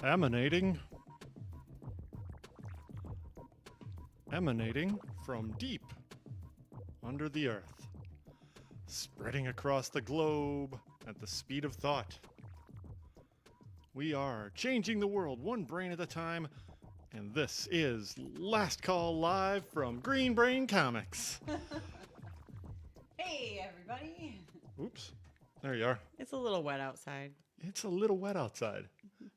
Emanating from deep under the earth, spreading across the globe at the speed of thought. We are changing the world one brain at a time, and this is Last Call Live from Green Brain Comics. Hey, everybody. Oops, there you are. It's a little wet outside. It's a little wet outside.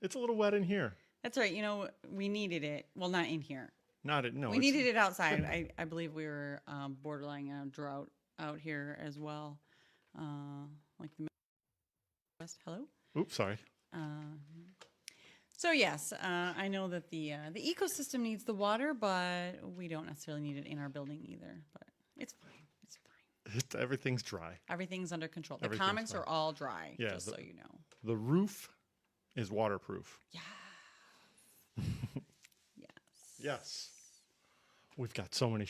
It's a little wet in here. That's right. You know, we needed it. Well, not in here. We needed it outside. I believe we were borderline a drought out here as well. Like the Midwest. Hello? Oops, sorry. So yes, I know that the ecosystem needs the water, but we don't necessarily need it in our building either. But it's fine. It's fine. Everything's dry. Everything's under control. The comics are all dry, just so you know. The roof is waterproof. Yeah. Yes. Yes. We've got so many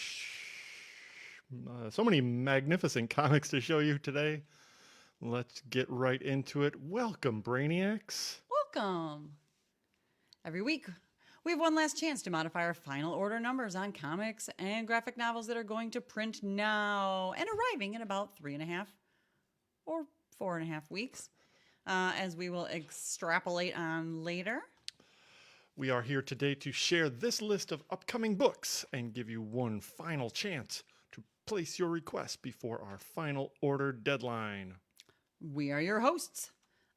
magnificent comics to show you today. Let's get right into it. Welcome, Brainiacs. Welcome. Every week, we have one last chance to modify our final order numbers on comics and graphic novels that are going to print now and arriving in about 3.5 or 4.5 weeks, as we will extrapolate on later. We are here today to share this list of upcoming books and give you one final chance to place your request before our final order deadline. We are your hosts.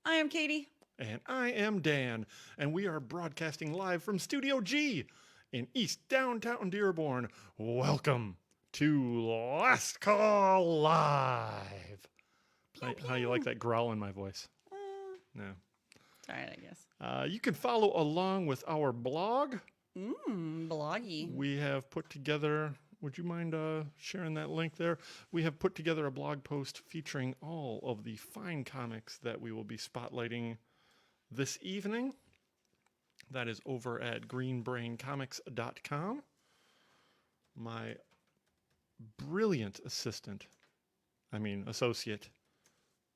I am Katie. And I am Dan, and we are broadcasting live from Studio G in East Downtown Dearborn. Welcome to Last Call Live. How you like that growl in my voice? No. All right, I guess. You can follow along with our blog. Bloggy. We have put together, would you mind sharing that link there? We have put together a blog post featuring all of the fine comics that we will be spotlighting this evening. That is over at greenbraincomics.com. My brilliant associate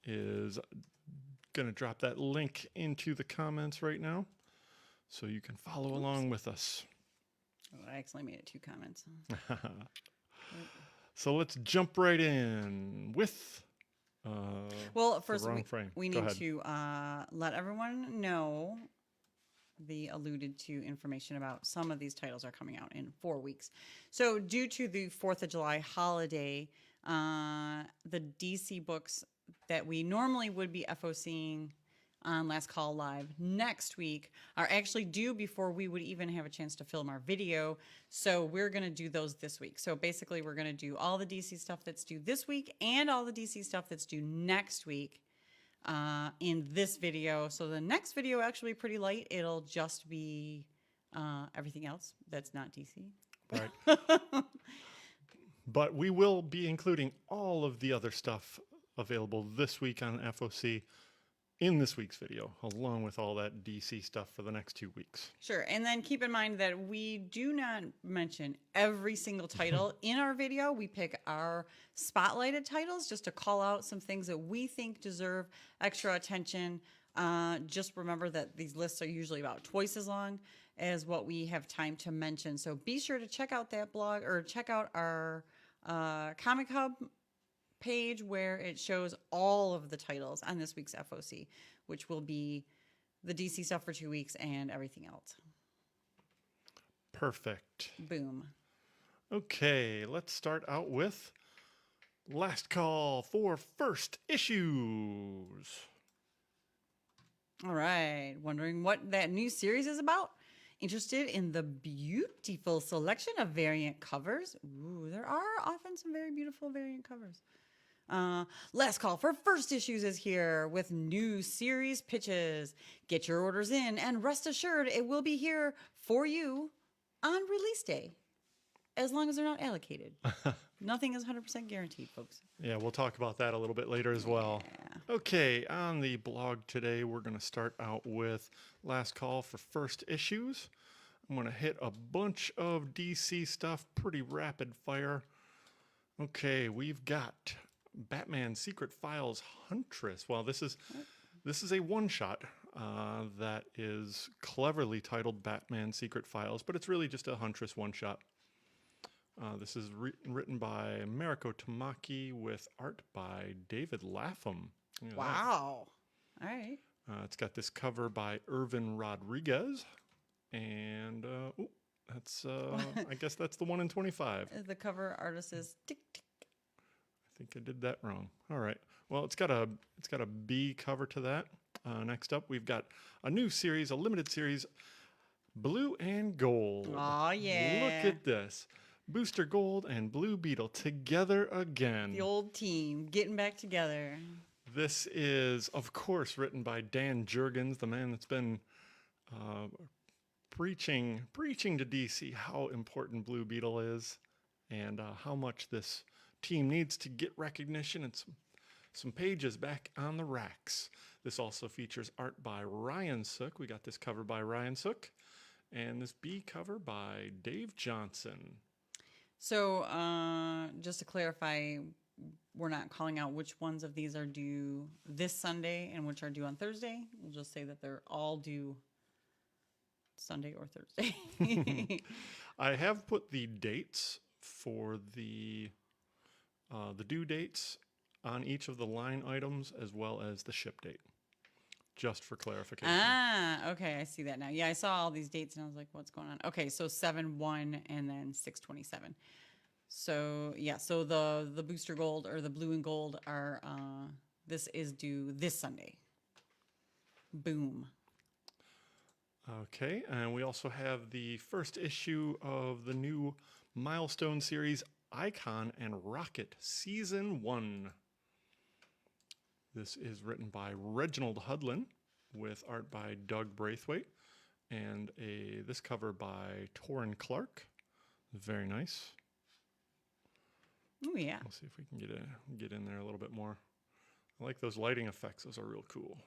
is going to drop that link into the comments right now so you can follow along with us. Oh, I actually made it 2 comments. So let's jump right in with well, first we need ahead. to let everyone know the alluded to information about some of these titles are coming out in 4 weeks. So due to the 4th of July holiday, the DC books that we normally would be FOCing on Last Call Live next week are actually due before we would even have a chance to film our video. So we're going to do those this week. So basically we're going to do all the DC stuff that's due this week and all the DC stuff that's due next week in this video. So the next video actually be pretty light. It'll just be everything else that's not DC. Right. But we will be including all of the other stuff available this week on FOC in this week's video, along with all that DC stuff for the next 2 weeks. Sure. And then keep in mind that we do not mention every single title in our video. We pick our spotlighted titles just to call out some things that we think deserve extra attention. Just remember that these lists are usually about twice as long as what we have time to mention. So be sure to check out that blog or check out our Comichub page where it shows all of the titles on this week's FOC, which will be the DC stuff for 2 weeks and everything else. Perfect. Boom. Okay, let's start out with Last Call for First Issues. All right. Wondering what that new series is about? Interested in the beautiful selection of variant covers? Ooh, there are often some very beautiful variant covers. Last Call for First Issues is here with new series pitches. Get your orders in and rest assured it will be here for you on release day, as long as they're not allocated. Nothing is 100% guaranteed, folks. Yeah, we'll talk about that a little bit later as well. Yeah. Okay, on the blog today, we're going to start out with Last Call for First Issues. I'm going to hit a bunch of DC stuff pretty rapid fire. Okay, we've got Batman Secret Files Huntress. Well, this is a one-shot. that is cleverly titled Batman Secret Files, but it's really just a Huntress one-shot. This is written by Mariko Tamaki with art by David Lapham. Look at that. Wow. All right. It's got this cover by Irvin Rodriguez, and that's I guess that's the 1 in 25. The cover artist is Tick Tick. I think I did that wrong. All right. Well, it's got a B cover to that. Next up, we've got a new series, a limited series, Blue and Gold. Oh yeah. Look at this. Booster Gold and Blue Beetle together again. The old team getting back together. This is, of course, written by Dan Jurgens, the man that's been preaching to DC how important Blue Beetle is and how much this team needs to get recognition and some pages back on the racks. This also features art by Ryan Sook. We got this cover by Ryan Sook and this B cover by Dave Johnson. So just to clarify, we're not calling out which ones of these are due this Sunday and which are due on Thursday. We'll just say that they're all due Sunday or Thursday. I have put the dates for the due dates on each of the line items as well as the ship date, just for clarification. Ah, okay, I see that now. Yeah, I saw all these dates and I was like, what's going on? Okay, so 7/1 and then 6/27. So yeah, so the booster gold or the blue and gold are this is due this Sunday. Boom. Okay, and we also have the first issue of the new Milestone series, Icon and Rocket Season 1. This is written by Reginald Hudlin with art by Doug Braithwaite and this cover by Torrin Clark. Very nice. Oh yeah. We'll see if we can get in there a little bit more. I like those lighting effects. Those are real cool.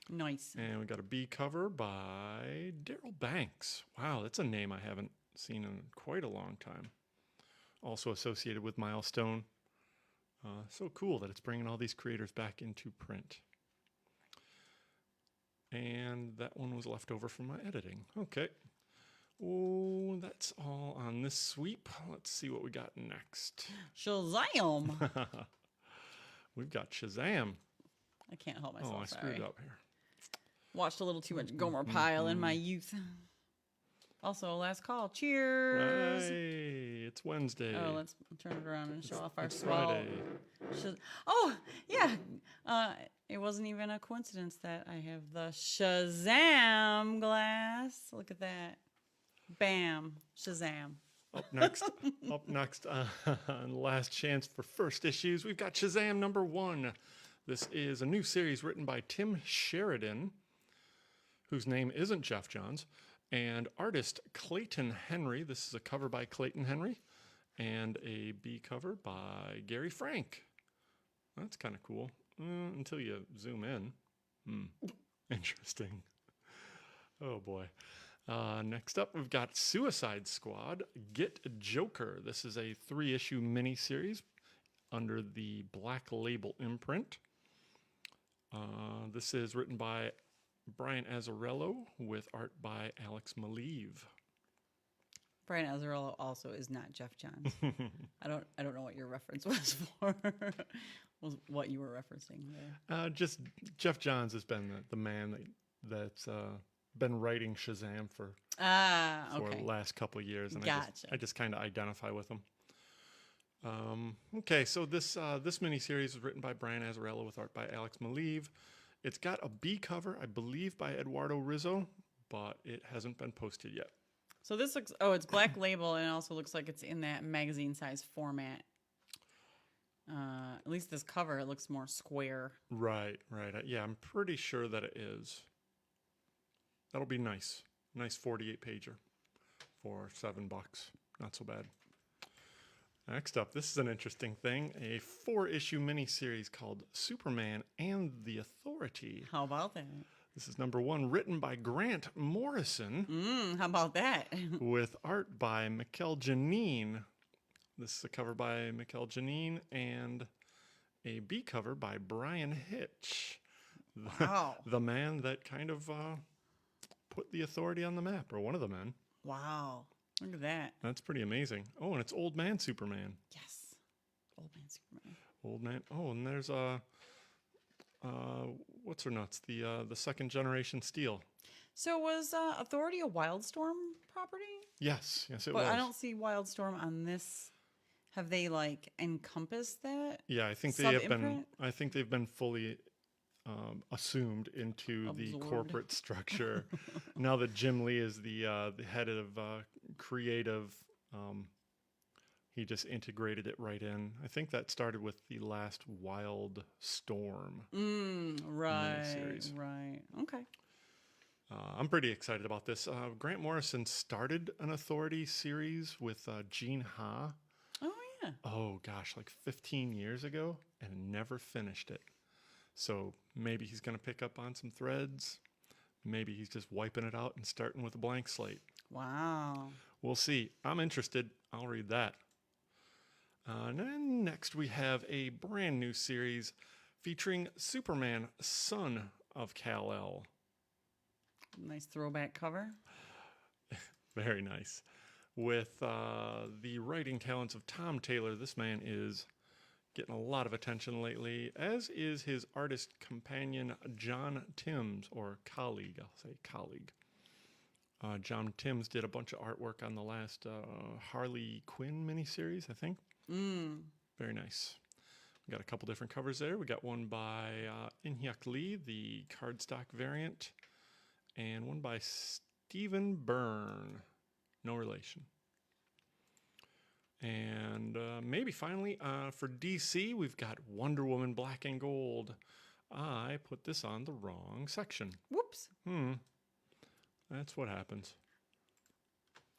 Nice. And we got a B cover by Daryl Banks. Wow, that's a name I haven't seen in quite a long time. Also associated with Milestone. So cool that it's bringing all these creators back into print. And that one was left over from my editing. Okay. Oh, that's all on this sweep. Let's see what we got next. Shazam! We've got Shazam. I can't help myself. Oh, I screwed up here. Watched a little too much Gomer Pyle in my youth. Also, last call. Cheers. Hey, it's Wednesday. Oh, let's turn it around and show off our It's swell. Friday. Oh, yeah. It wasn't even a coincidence that I have the Shazam glass. Look at that. Bam. Shazam. Up next, last chance for first issues. We've got Shazam number 1. This is a new series written by Tim Sheridan, whose name isn't Jeff Johns, and artist Clayton Henry. This is a cover by Clayton Henry and a B cover by Gary Frank. That's kind of cool until you zoom in. Interesting. Oh boy. Next up, we've got Suicide Squad, Get Joker. This is a 3-issue miniseries under the Black Label imprint. This is written by Brian Azzarello with art by Alex Maleev. Brian Azzarello also is not Jeff Johns. I don't know what your reference was for. Was what you were referencing there. Just Jeff Johns has been the man that's been writing Shazam for the last couple of years, and Gotcha. I just kind of identify with him. Okay, so this miniseries is written by Brian Azzarello with art by Alex Maleev. It's got a B cover, I believe, by Eduardo Rizzo, but it hasn't been posted yet. So this looks, it's Black Label, and it also looks like it's in that magazine size format. At least this cover, it looks more square. Right. Yeah, I'm pretty sure that it is. That'll be nice. Nice 48 pager for $7. Not so bad. Next up, this is an interesting thing. A 4-issue miniseries called Superman and the Authority. How about that? This is number 1, written by Grant Morrison. How about that? With art by Mikel Janine. This is a cover by Mikel Janine and a B cover by Brian Hitch. Wow. the man that kind of put the Authority on the map, or one of the men. Wow. Look at that. That's pretty amazing. Oh, and it's Old Man Superman. Yes. Old man Superman. Old man. Oh, and there's what's her nuts? The second generation Steel. So was Authority a Wildstorm property? Yes, it But was. I don't see Wildstorm on this. Have they like encompassed that? Yeah, I think they have been. Sub-imprint? I think they've been fully assumed into the Absorbed. corporate structure. Now that Jim Lee is the head of creative, he just integrated it right in. I think that started with the last Wild Storm Right. miniseries. Right. Okay. I'm pretty excited about this. Grant Morrison started an Authority series with Gene Ha. Oh yeah. Oh gosh, like 15 years ago, and never finished it. So maybe he's going to pick up on some threads. Maybe he's just wiping it out and starting with a blank slate. Wow. We'll see. I'm interested. I'll read that. And then next we have a brand new series featuring Superman, son of Kal-El. Nice throwback cover. Very nice. With the writing talents of Tom Taylor, this man is getting a lot of attention lately, as is his artist companion, John Timms, or colleague. I'll say colleague. John Timms did a bunch of artwork on the last Harley Quinn miniseries, I think. Very nice. We got a couple different covers there. We got one by In-hyuk Lee, the cardstock variant, and one by Stephen Byrne. No relation. And maybe finally, for DC, we've got Wonder Woman Black and Gold. I put this on the wrong section. Whoops. That's what happens.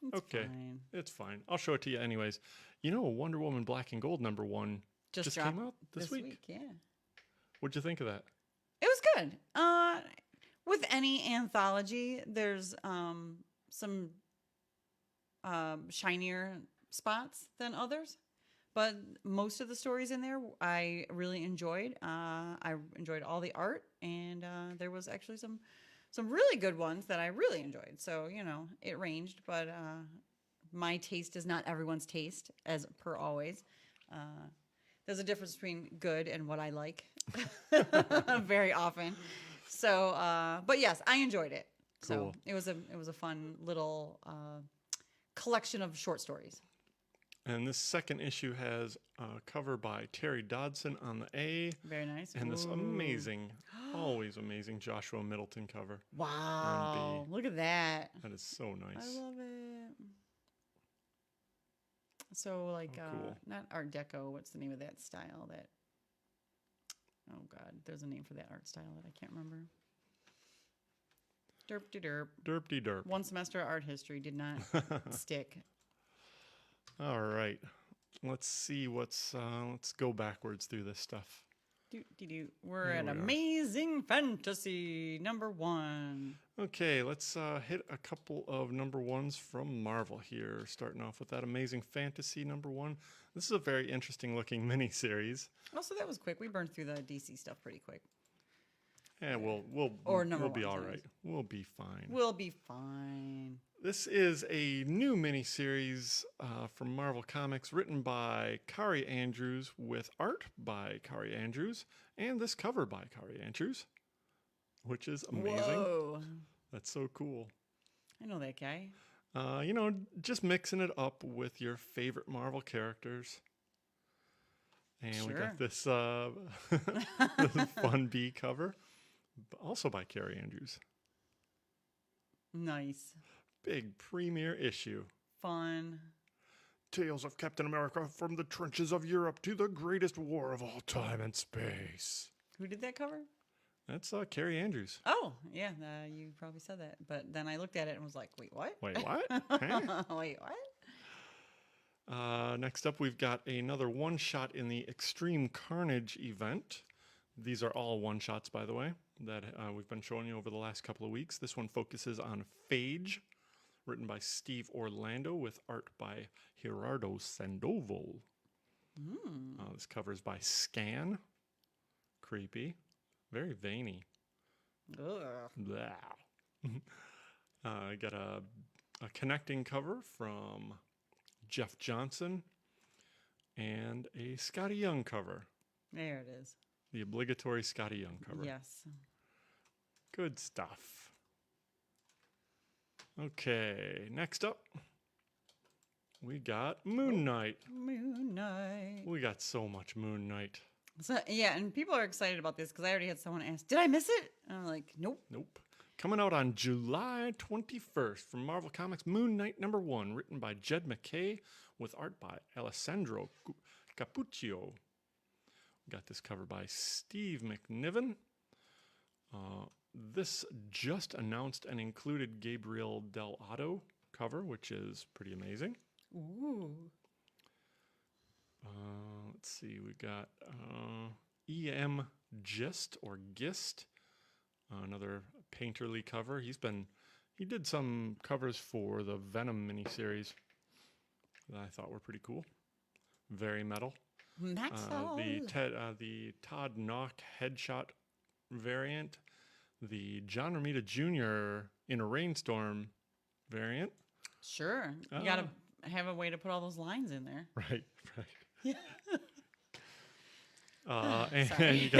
It's Okay, fine. it's fine. I'll show it to you anyways. You know, Wonder Woman Black and Gold #1 just dropped came out this week. Yeah. What'd you think of that? It was good. With any anthology, there's some shinier spots than others, but most of the stories in there I really enjoyed. I enjoyed all the art, and there was actually some really good ones that I really enjoyed. So it ranged, but my taste is not everyone's taste, as per always. There's a difference between good and what I like very often. So, but yes, I enjoyed it. Cool. So it was a fun little collection of short stories. And this second issue has a cover by Terry Dodson on the A. Very nice. And this Ooh. amazing, always amazing Joshua Middleton cover. Wow. Look at that. That is so nice. I love it. So like cool. not Art Deco, what's the name of that style that oh god, there's a name for that art style that I can't remember. Derp-de-derp. Derp-de-derp. One semester art history did not stick. All right. Let's see let's go backwards through this stuff. We're Here at we are. Amazing Fantasy #1. Okay, let's hit a couple of #1s from Marvel here. Starting off with that Amazing Fantasy #1. This is a very interesting looking miniseries. Also, that was quick. We burned through the DC stuff pretty quick. Yeah, we'll Or we'll be #1s, all anyways. right. We'll be fine. We'll be fine. This is a new miniseries from Marvel Comics written by Kari Andrews with art by Kari Andrews and this cover by Kari Andrews, which is amazing. Whoa. That's so cool. I know that guy. Just mixing it up with your favorite Marvel characters. And we Sure. got this, this fun bee cover, also by Kari Andrews. Nice. Big premiere issue. Fun. Tales of Captain America from the trenches of Europe to the greatest war of all time and space. Who did that cover? That's Kari Andrews. Oh, yeah. You probably said that. But then I looked at it and was like, wait, what? Wait, what? Huh? Wait, what? Next up, we've got another one-shot in the Extreme Carnage event. These are all one-shots, by the way, that we've been showing you over the last couple of weeks. This one focuses on Phage, written by Steve Orlando with art by Gerardo Sandoval. This cover is by Scan. Creepy. Very veiny. Ugh. Blah. I got a connecting cover from Jeff Johnson and a Scotty Young cover. There it is. The obligatory Scotty Young cover. Yes. Good stuff. Okay, next up, we got Moon Knight. Moon Knight. We got so much Moon Knight. So, yeah, and people are excited about this because I already had someone ask, did I miss it? And I'm like, nope. Nope. Coming out on July 21st from Marvel Comics, Moon Knight #1, written by Jed MacKay with art by Alessandro Cappuccio. We got this cover by Steve McNiven. This just announced and included Gabriel Del Otto cover, which is pretty amazing. Ooh. Let's see, we got E.M. Gist or Gist, another painterly cover. He did some covers for the Venom miniseries that I thought were pretty cool. Very metal. The Todd Knock headshot variant, the John Romita Jr. in a Rainstorm variant. Sure. You got to have a way to put all those lines in there. Right. Yeah. And you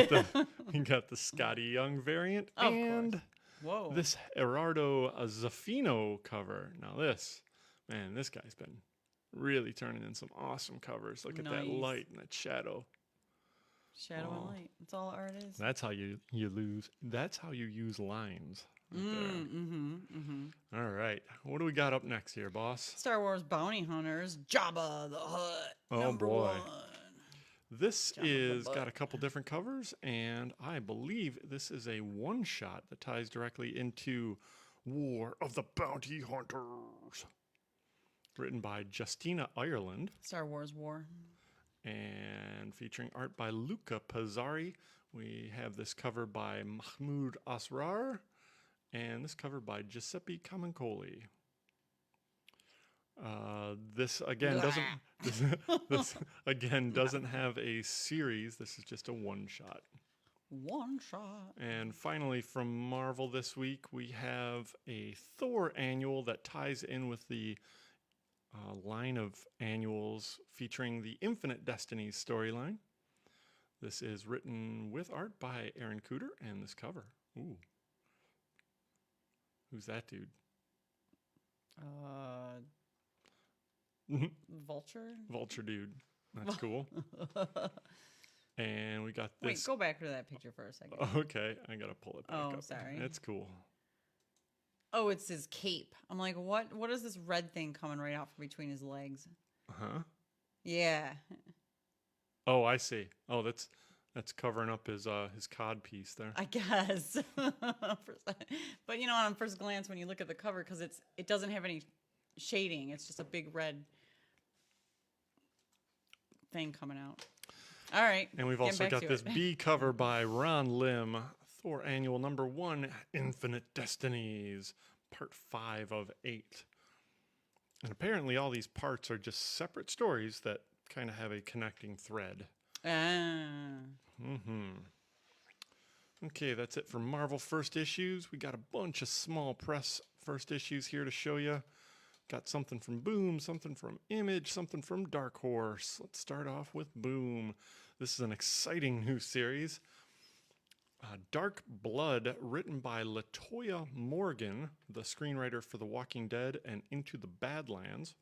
got the Scotty Young variant Of and course. Whoa. this Gerardo Zaffino cover. Now this guy's been really turning in some awesome covers. Look at that Nice. light and that shadow. Shadow and light. That's all art is. That's how you lose. That's how you use lines. Right there. All right. What do we got up next here, boss? Star Wars Bounty Hunters, Jabba the Hutt. Oh, boy. 1. This Jabba the got Hutt. a couple different covers, and I believe this is a one-shot that ties directly into War of the Bounty Hunters. Written by Justina Ireland Star Wars War. and featuring art by Luca Pizzari. We have this cover by Mahmoud Asrar and this cover by Giuseppe Camuncoli. This again doesn't have a series. This is just a one shot. One shot. And finally, from Marvel this week, we have a Thor annual that ties in with the line of annuals featuring the Infinite Destinies storyline. This is written with art by Aaron Cooter and this cover. Ooh. Who's that dude? Vulture? Vulture dude. That's cool. And we got this. Wait, go back to that picture for a second. Okay, I gotta pull it back up. Oh, sorry. It's cool. Oh, it's his cape. I'm like, what is this red thing coming right out from between his legs? Huh? Yeah. Oh, I see. Oh, that's covering up his cod piece there. I guess. But you know, on first glance, when you look at the cover, because it doesn't have any shading, it's just a big red thing coming out. All right. And we've getting also back got to this it. B cover by Ron Lim, Thor Annual #1, Infinite Destinies, Part 5 of 8. And apparently all these parts are just separate stories that kind of have a connecting thread. Okay, that's it for Marvel first issues. We got a bunch of small press first issues here to show you. Got something from Boom, something from Image, something from Dark Horse. Let's start off with Boom. This is an exciting new series. Dark Blood, written by Latoya Morgan, the screenwriter for The Walking Dead and Into the Badlands,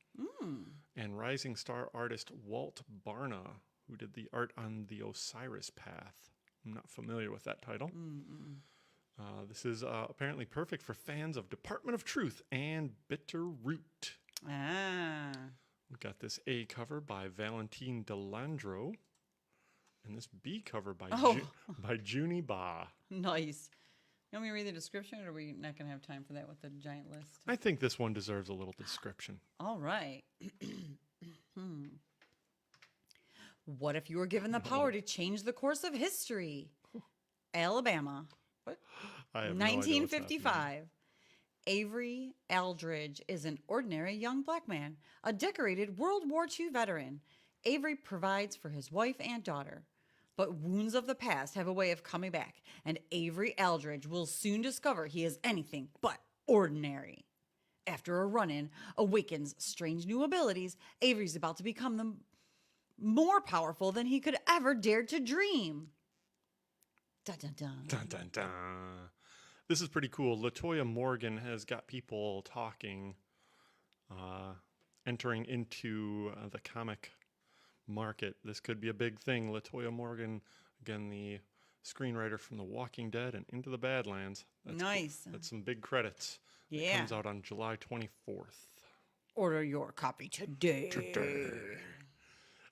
and rising star artist Walt Barna, who did the art on The Osiris Path. I'm not familiar with that title. This is apparently perfect for fans of Department of Truth and Bitter Root. We've got this A cover by Valentine Delandro. And this B cover by by Junie Ba. Nice. You want me to read the description, or are we not going to have time for that with the giant list? I think this one deserves a little description. All right. What if you were given the power to change the course of history? Alabama. What? I have no idea what's happening. 1955. Avery Aldridge is an ordinary young black man, a decorated World War II veteran. Avery provides for his wife and daughter. But wounds of the past have a way of coming back, and Avery Aldridge will soon discover he is anything but ordinary. After a run-in awakens strange new abilities, Avery's about to become more powerful than he could ever dare to dream. Dun dun dun. Dun, dun, dun. This is pretty cool. Latoya Morgan has got people talking, entering into the comic market. This could be a big thing. Latoya Morgan, again, the screenwriter from The Walking Dead and Into the Badlands. Nice. That's some big credits. It Yeah. comes out on July 24th. Order your copy today.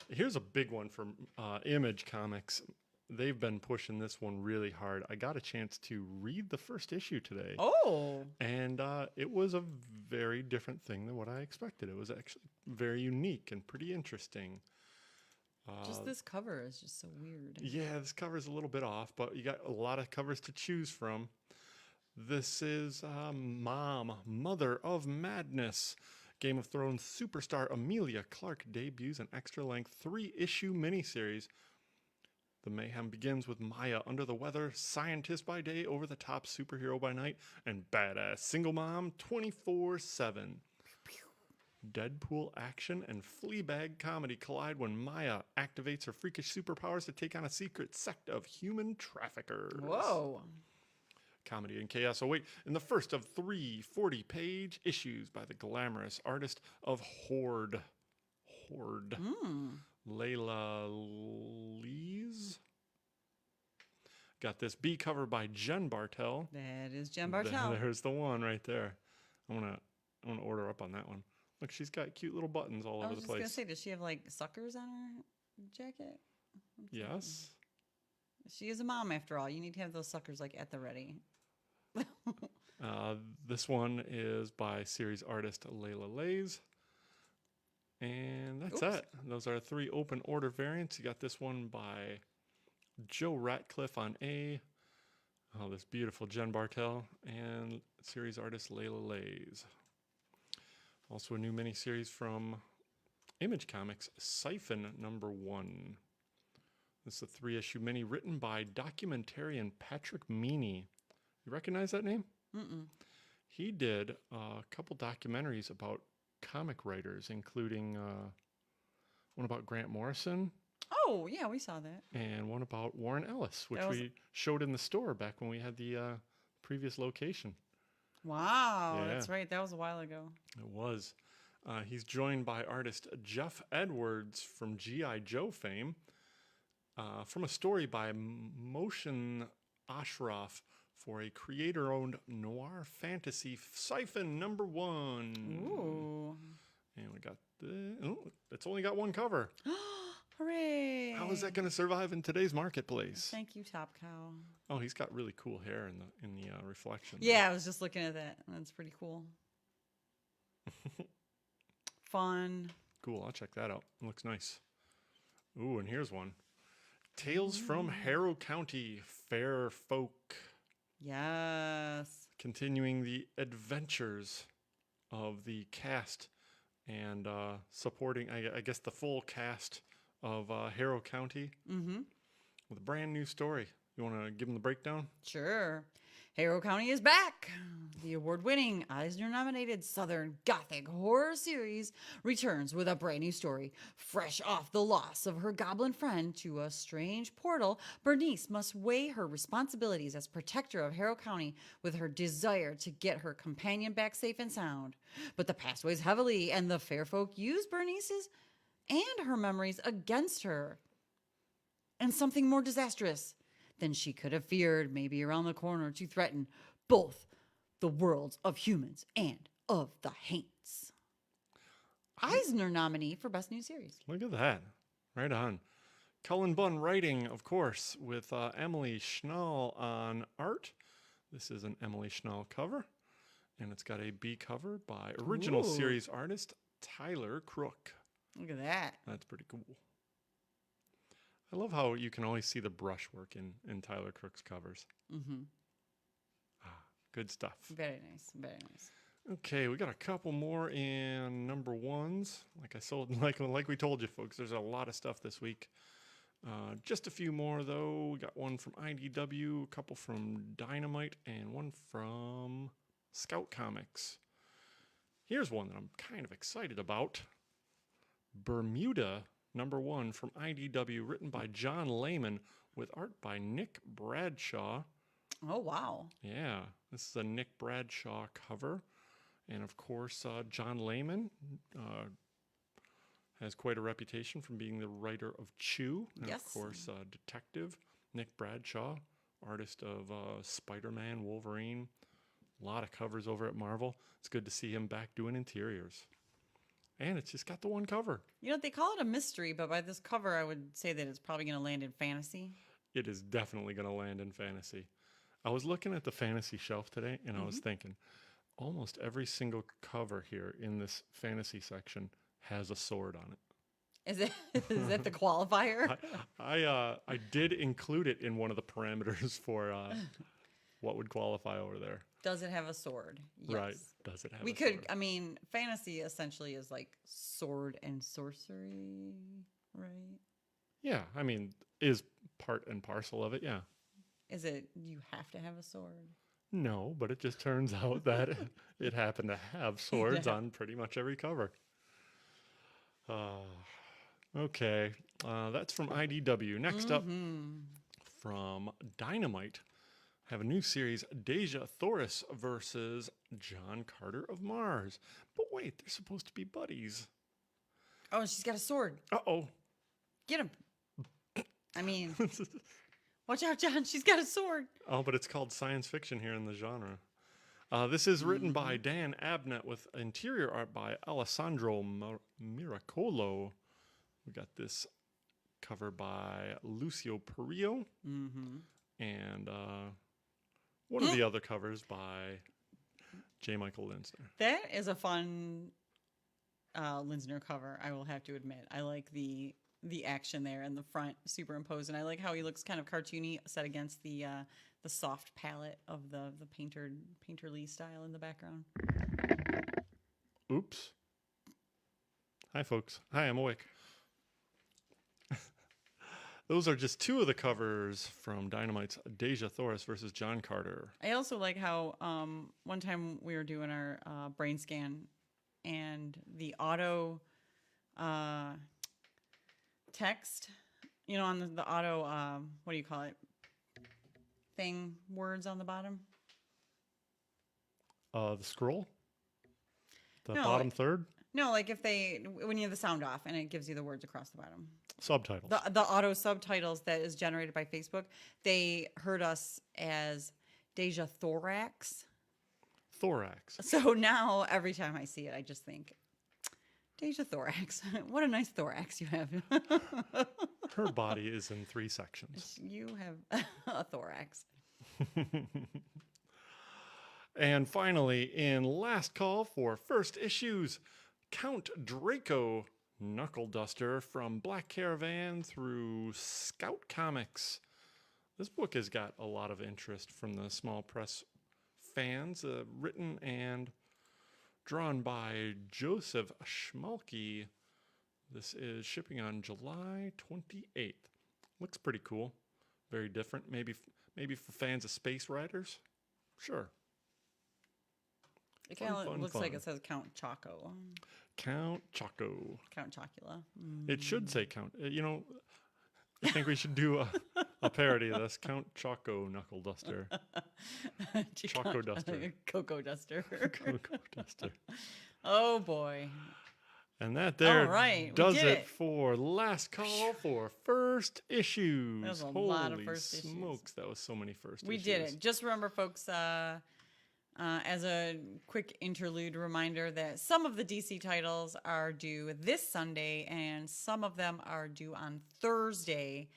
Here's a big one from Image Comics. They've been pushing this one really hard. I got a chance to read the first issue today. Oh. And it was a very different thing than what I expected. It was actually very unique and pretty interesting. Just this cover is just so weird. Yeah, this cover's a little bit off, but you got a lot of covers to choose from. This is Mother of Madness. Game of Thrones superstar Emilia Clarke debuts an extra-length 3-issue miniseries. The mayhem begins with Maya under the weather, scientist by day, over-the-top superhero by night, and badass single mom 24/7. Deadpool action and Fleabag comedy collide when Maya activates her freakish superpowers to take on a secret sect of human traffickers. Whoa. Comedy and chaos await in the first of 3 40-page issues by the glamorous artist of Horde. Layla Lees. Got this B cover by Jen Bartel. That is Jen Bartel. There's the one right there. I wanna order up on that one. Look, she's got cute little buttons all I over was the just going to place. say, does she have like suckers on her jacket? Yes. She is a mom after all. You need to have those suckers like at the ready. This one is by series artist Layla Lays. And that's it. Those are 3 open order variants. You got this one by Joe Ratcliffe on A. Oh, this beautiful Jen Bartel. And series artist Layla Lays. Also a new miniseries from Image Comics, Siphon #1. This is a 3-issue mini written by documentarian Patrick Meany. You recognize that name? Mm-mm. He did a couple documentaries about comic writers, including one about Grant Morrison Oh, yeah, we saw that. and one about Warren Ellis, which That was- we showed in the store back when we had the previous location. Wow, Yeah. that's right. That was a while ago. It was. He's joined by artist Jeff Edwards from G.I. Joe fame, from a story by Motion Ashraf for a creator-owned noir fantasy Siphon #1. Ooh. And we got it's only got one cover. Hooray. How is that going to survive in today's marketplace? Thank you, Top Cow. Oh, he's got really cool hair in the reflection. Yeah, I was just looking at that. That's pretty cool. Fun. Cool. I'll check that out. It looks nice. Ooh, and here's one. Tales from Harrow County, Fair Folk. Yes. Continuing the adventures of the cast and supporting, I guess, the full cast of Harrow County with a brand new story. You want to give them the breakdown? Sure. Harrow County is back. The award-winning, Eisner-nominated Southern Gothic horror series returns with a brand new story. Fresh off the loss of her goblin friend to a strange portal, Bernice must weigh her responsibilities as protector of Harrow County with her desire to get her companion back safe and sound. But the past weighs heavily, and the fair folk use Bernice's and her memories against her. And something more disastrous than she could have feared may be around the corner to threaten both the worlds of humans and of the Haints. Eisner nominee for Best New Series. Look at that. Right on. Cullen Bunn writing, of course, with Emily Schnall on art. This is an Emily Schnall cover, and it's got a B cover by original Ooh. series artist Tyler Crook. Look at that. That's pretty cool. I love how you can always see the brushwork in Tyler Crook's covers. Mm-hmm. Good stuff. Very nice. Very nice. Okay, we got a couple more in #1s. Like we told you, folks, there's a lot of stuff this week. Just a few more, though. We got one from IDW, a couple from Dynamite, and one from Scout Comics. Here's one that I'm kind of excited about. Bermuda #1 from IDW, written by John Layman, with art by Nick Bradshaw. Oh, wow. Yeah, this is a Nick Bradshaw cover. And of course, John Layman has quite a reputation from being the writer of Chew. And Yes. of course, detective Nick Bradshaw, artist of Spider-Man, Wolverine. A lot of covers over at Marvel. It's good to see him back doing interiors. And it's just got the one cover. You know, they call it a mystery, but by this cover, I would say that it's probably going to land in fantasy. It is definitely going to land in fantasy. I was looking at the fantasy shelf today, and I was thinking, almost every single cover here in this fantasy section has a sword on it. Is that the qualifier? I did include it in one of the parameters for what would qualify over there. Does it have a sword? Yes. Right. Does it have We a could, sword? I mean, fantasy essentially is like sword and sorcery, right? Yeah, I mean, is part and parcel of it, yeah. Is it, you have to have a sword? No, but it just turns out that it happened to have swords on pretty much every cover. Okay, that's from IDW. Next up, from Dynamite, have a new series, Deja Thoris versus John Carter of Mars. But wait, they're supposed to be buddies. Oh, she's got a sword. Uh-oh. Get him. I mean, watch out, John. She's got a sword. Oh, but it's called science fiction here in the genre. This is written by Dan Abnett with interior art by Alessandro Miracolo. We got this cover by Lucio Perillo. And one of the other covers by J. Michael Linsner. That is a fun Linsner cover, I will have to admit. I like the action there in the front superimposed, and I like how he looks kind of cartoony set against the soft palette of the painterly style in the background. Oops. Hi, folks. Hi, I'm awake. Those are just two of the covers from Dynamite's Deja Thoris versus John Carter. I also like how one time we were doing our brain scan, and the auto text, you know, on the auto, what do you call it? Thing, words on the bottom. The scroll? The No, bottom third? No, like when you have the sound off and it gives you the words across the bottom. Subtitles. The auto subtitles that is generated by Facebook, they heard us as Deja Thorax. Thorax. So now every time I see it, I just think, Deja Thorax. What a nice thorax you have. Her body is in 3 sections. You have a thorax. And finally, in last call for first issues, Count Draco Knuckle Duster from Black Caravan through Scout Comics. This book has got a lot of interest from the small press fans, written and drawn by Joseph Schmalke. This is shipping on July 28th. Looks pretty cool. Very different. Maybe for fans of Space Riders? Sure. It kind of Fun, looks fun. like it says Count Choco. Count Choco. Count Chocula. It should say Count. You know, I think we should do a parody of this. Count Choco Knuckle Duster. Choco Duster. Cocoa Duster. Coco Duster. Oh, boy. And that there All right, we does did it it. for last call for first issues. That was a Holy lot of first issues. smokes, that was so many first We issues. did it. Just remember, folks, as a quick interlude reminder that some of the DC titles are due this Sunday and some of them are due on Thursday.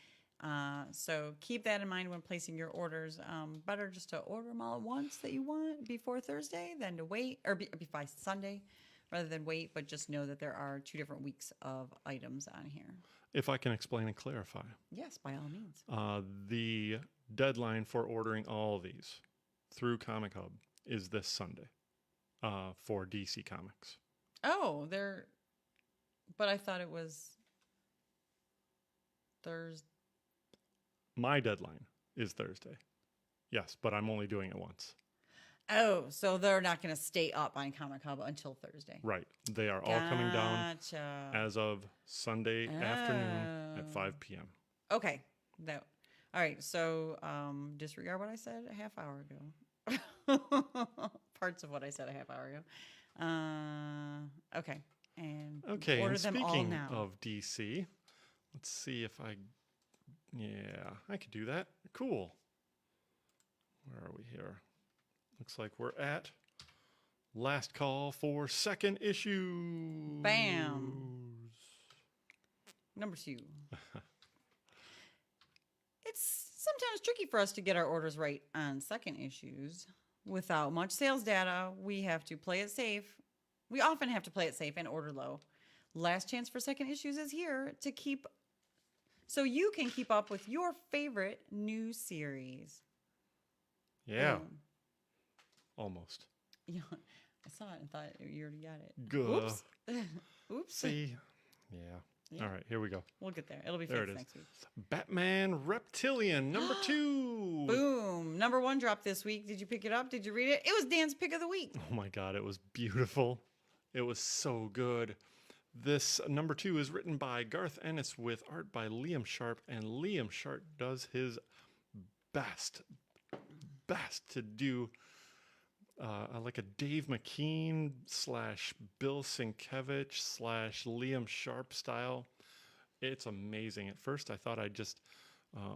So keep that in mind when placing your orders. Better just to order them all at once that you want before Thursday than to wait, or by Sunday rather than wait. But just know that there are 2 different weeks of items on here. If I can explain and clarify. Yes, by all means. The deadline for ordering all of these through Comichub is this Sunday for DC Comics. Oh, but I thought it was My deadline is Thursday. Yes, but I'm only doing it once. Oh, so they're not going to stay up on Comichub until Thursday. Right. They are all coming down Gotcha. as of Sunday afternoon at 5 p.m. Okay. That. All right. So disregard what I said a half hour ago. Parts of what I said a half hour ago. Okay. And Okay, order and them all speaking now. of DC, let's see if I could do that. Cool. Where are we here? Looks like we're at last call for second issue. Bam. Number 2. It's sometimes tricky for us to get our orders right on second issues. Without much sales data, we have to play it safe. We often have to play it safe and order low. Last chance for second issues is here to keep, so you can keep up with your favorite new series. Yeah, Boom. almost. Yeah, I saw it and thought you already got it. Good. Oops. Oops. See? Yeah. Yeah. All right, here we go. We'll get there. It'll be There it fixed is. next week. Batman Reptilian, number 2. Boom. Number 1 dropped this week. Did you pick it up? Did you read it? It was Dan's pick of the week. Oh my God, it was beautiful. It was so good. This number 2 is written by Garth Ennis with art by Liam Sharp, and Liam Sharp does his best to do like a Dave McKean / Bill Sienkiewicz / Liam Sharp style. It's amazing. At first, I thought I'd just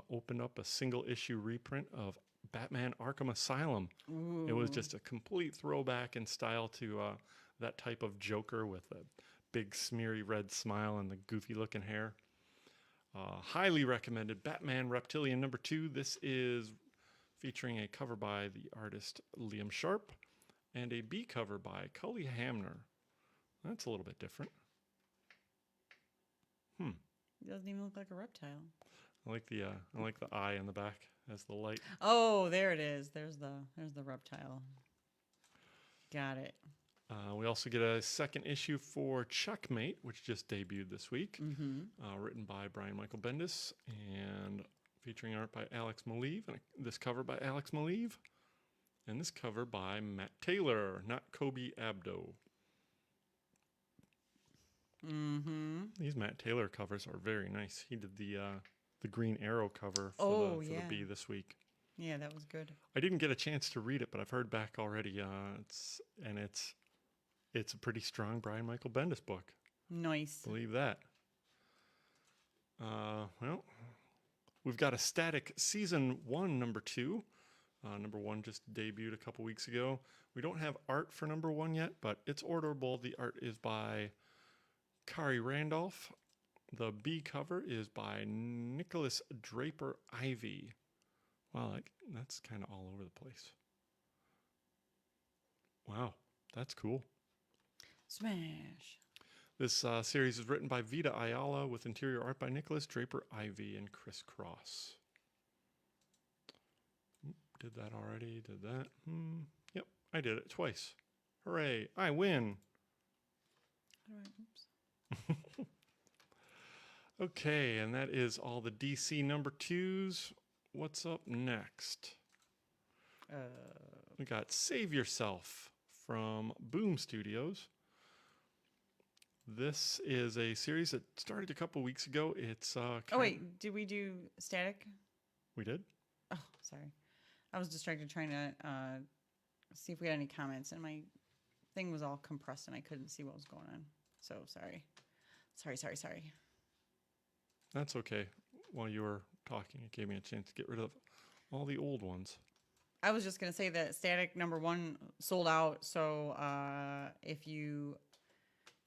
open up a single issue reprint of Batman Arkham Asylum. Ooh. It was just a complete throwback in style to that type of Joker with a big smeary red smile and the goofy looking hair. Highly recommended. Batman Reptilian number 2. This is featuring a cover by the artist Liam Sharp and a B cover by Cully Hamner. That's a little bit different. It doesn't even look like a reptile. I like the eye in the back as the light. Oh, there it is. There's the reptile. Got it. We also get a second issue for Checkmate, which just debuted this week, written by Brian Michael Bendis and featuring art by Alex Maleev, and this cover by Alex Maleev, and this cover by Matt Taylor, not Kobe Abdo. These Matt Taylor covers are very nice. He did the Green Arrow cover for the Bee this week. Yeah, that was good. I didn't get a chance to read it, but I've heard back already. It's a pretty strong Brian Michael Bendis book. Nice. Believe that. Well, we've got a Static Season 1, number 2. Number 1 just debuted a couple weeks ago. We don't have art for number 1 yet, but it's orderable. The art is by Kari Randolph. The B cover is by Nicholas Draper Ivy. Wow, that's kind of all over the place. Wow, that's cool. Smash. This series is written by Vita Ayala with interior art by Nicholas Draper Ivy and Chris Cross. Did that already? Did that? Yep, I did it twice. Hooray, I win. All right, oops. Okay, and that is all the DC number 2s. What's up next? We got Save Yourself from Boom Studios. This is a series that started a couple weeks ago. It's Oh, wait. Did we do Static? We did? Oh, sorry. I was distracted trying to see if we had any comments, and my thing was all compressed, and I couldn't see what was going on. So, sorry. Sorry. That's okay. While you were talking, it gave me a chance to get rid of all the old ones. I was just going to say that Static number 1 sold out. So if you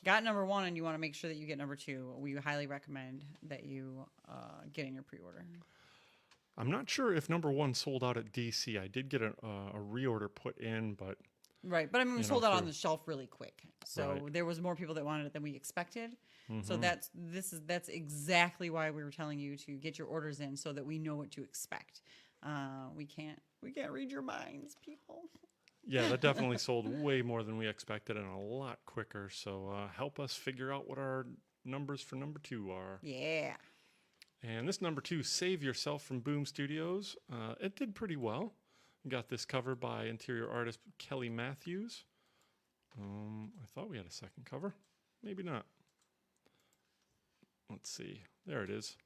got number 1 and you want to make sure that you get number 2, we highly recommend that you get in your pre-order. I'm not sure if number 1 sold out at DC. I did get a reorder put in, but... Right, but I mean, we sold out on the shelf really quick. So Right. there was more people that wanted it than we expected. So that's exactly why we were telling you to get your orders in so that we know what to expect. We can't read your minds, people. Yeah, that definitely sold way more than we expected and a lot quicker. So help us figure out what our numbers for number 2 are. Yeah. And this number 2, Save Yourself from Boom Studios. It did pretty well. Got this cover by interior artist Kelly Matthews. I thought we had a second cover. Maybe not. Let's see. There it is.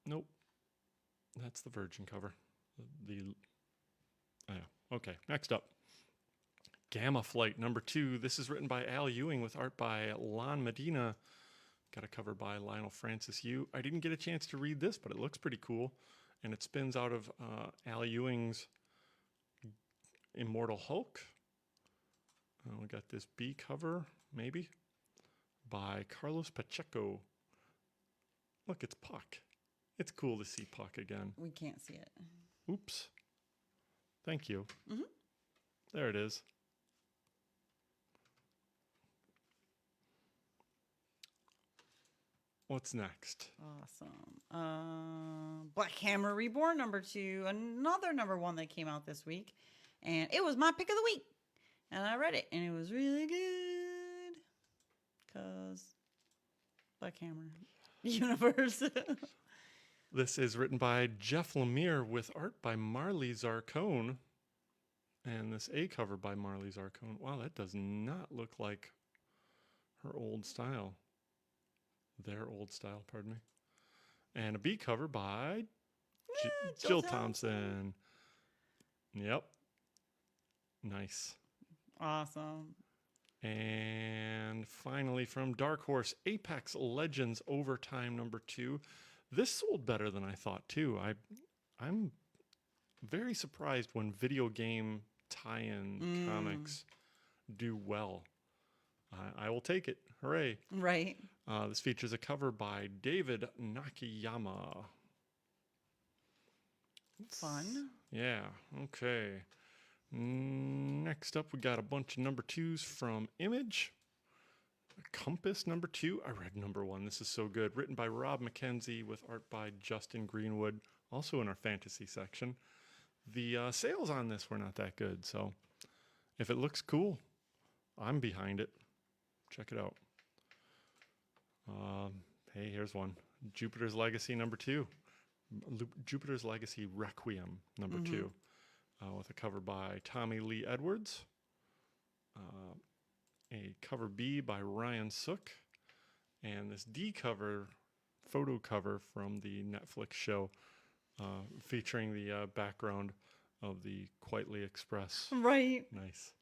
Nope. That's the Virgin cover. Okay, next up. Gamma Flight number 2. This is written by Al Ewing with art by Lon Medina. Got a cover by Lionel Francis Yu. I didn't get a chance to read this, but it looks pretty cool. And it spins out of Al Ewing's Immortal Hulk. We got this B cover, maybe, by Carlos Pacheco. Look, it's Puck. It's cool to see Puck again. We can't see it. Oops. Thank you. Mm-hmm. There it is. What's next? Awesome. Black Hammer Reborn number 2, another number 1 that came out this week, and it was my pick of the week. And I read it, and it was really good. Cause Black Hammer universe. This is written by Jeff Lemire with art by Marley Zarcone. And this A cover by Marley Zarcone. Wow, that does not look like her old style. Their old style, pardon me. And a B cover by Jill Thompson. Yep. Nice. Awesome. And finally from Dark Horse, Apex Legends Overtime number 2. This sold better than I thought too. I'm very surprised when video game tie-in comics do well. I will take it. Hooray. Right. This features a cover by David Nakayama. Fun. Yeah, okay. Next up, we got a bunch of number 2s from Image. Compass number 2. I read number 1. This is so good. Written by Rob McKenzie with art by Justin Greenwood, also in our fantasy section. The sales on this were not that good, so if it looks cool, I'm behind it. Check it out. Hey, here's one. Jupiter's Legacy number 2. Jupiter's Legacy Requiem number 2. With a cover by Tommy Lee Edwards. A cover B by Ryan Sook. And this D cover, photo cover from the Netflix show featuring the background of the Quietly Express. Right. Nice.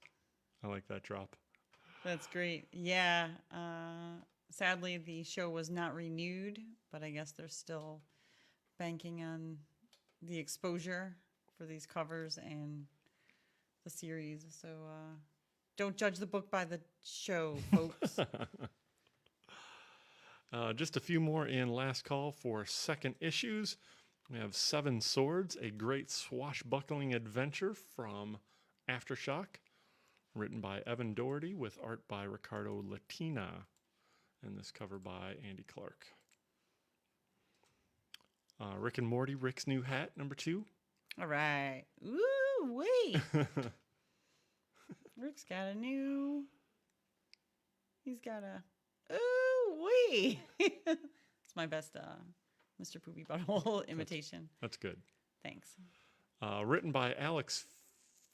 I like that drop. That's great. Yeah. Sadly, the show was not renewed, but I guess they're still banking on the exposure for these covers and the series. So don't judge the book by the show, folks. Just a few more in last call for second issues. We have Seven Swords, a great swashbuckling adventure from Aftershock, written by Evan Doherty with art by Ricardo Latina, and this cover by Andy Clark. Rick and Morty, Rick's New Hat, number 2. All right. Ooh, wait. Rick's got a new. He's got a. Ooh, wait. It's my best Mr. Poopy Butthole imitation. That's good. Thanks. Written by Alex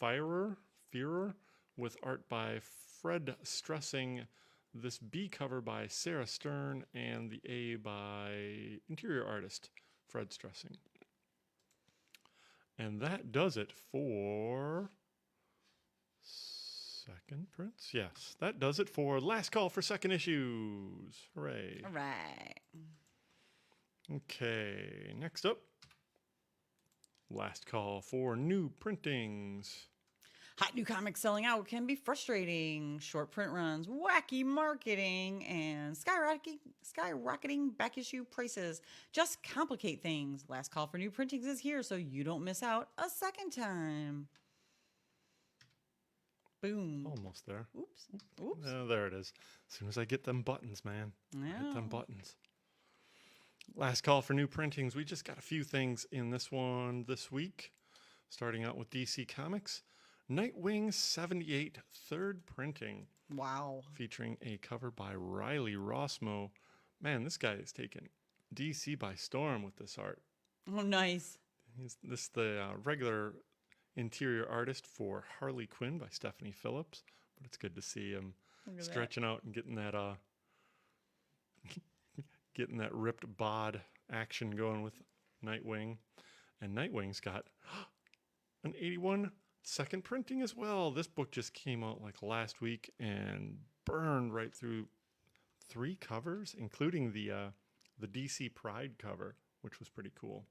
Fierer with art by Fred Stressing. This B cover by Sarah Stern and the A by interior artist Fred Stressing. And that does it for second prints. Yes, that does it for last call for second issues. Hooray. All right. Okay, next up, last call for new printings. Hot new comics selling out can be frustrating. Short print runs, wacky marketing, and skyrocketing back issue prices just complicate things. Last call for new printings is here, so you don't miss out a second time. Boom. Almost there. Oops. Oops. There it is. As soon as I get them buttons, man. Yeah. Get them buttons. Last call for new printings. We just got a few things in this one this week. Starting out with DC Comics. Nightwing 78 third printing. Wow. Featuring a cover by Riley Rossmo, Man, this guy is taking DC by storm with this art. Oh, nice. He's the regular interior artist for Harley Quinn by Stephanie Phillips, but it's good to see him Look at stretching out and getting that ripped bod action going with Nightwing. And Nightwing's got an 81 second printing as well. This book just came out like last week and burned right through 3 covers, including the DC Pride cover, which was pretty cool.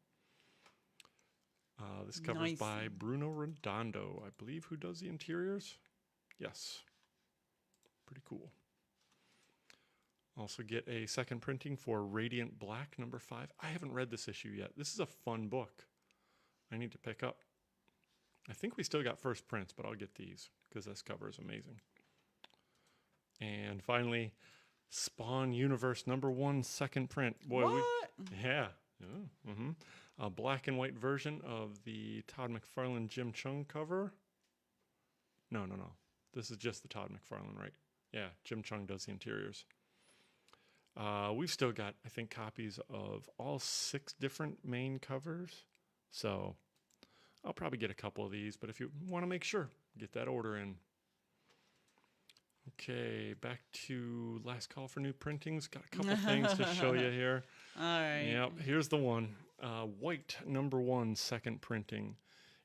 This cover's Nice. by Bruno Redondo, I believe, who does the interiors. Yes. Pretty cool. Also get a second printing for Radiant Black number 5. I haven't read this issue yet. This is a fun book. I need to pick up. I think we still got first prints, but I'll get these because this cover is amazing. And finally, Spawn Universe number 1 second print. Boy, What? yeah. A black and white version of the Todd McFarlane Jim Chung cover. No. This is just the Todd McFarlane, right? Yeah, Jim Chung does the interiors. We've still got, I think, copies of all 6 different main covers. So I'll probably get a couple of these, but if you want to make sure, get that order in. Okay, back to last call for new printings. Got a couple things to show you here. All right. Yep, here's the one. White number 1 second printing.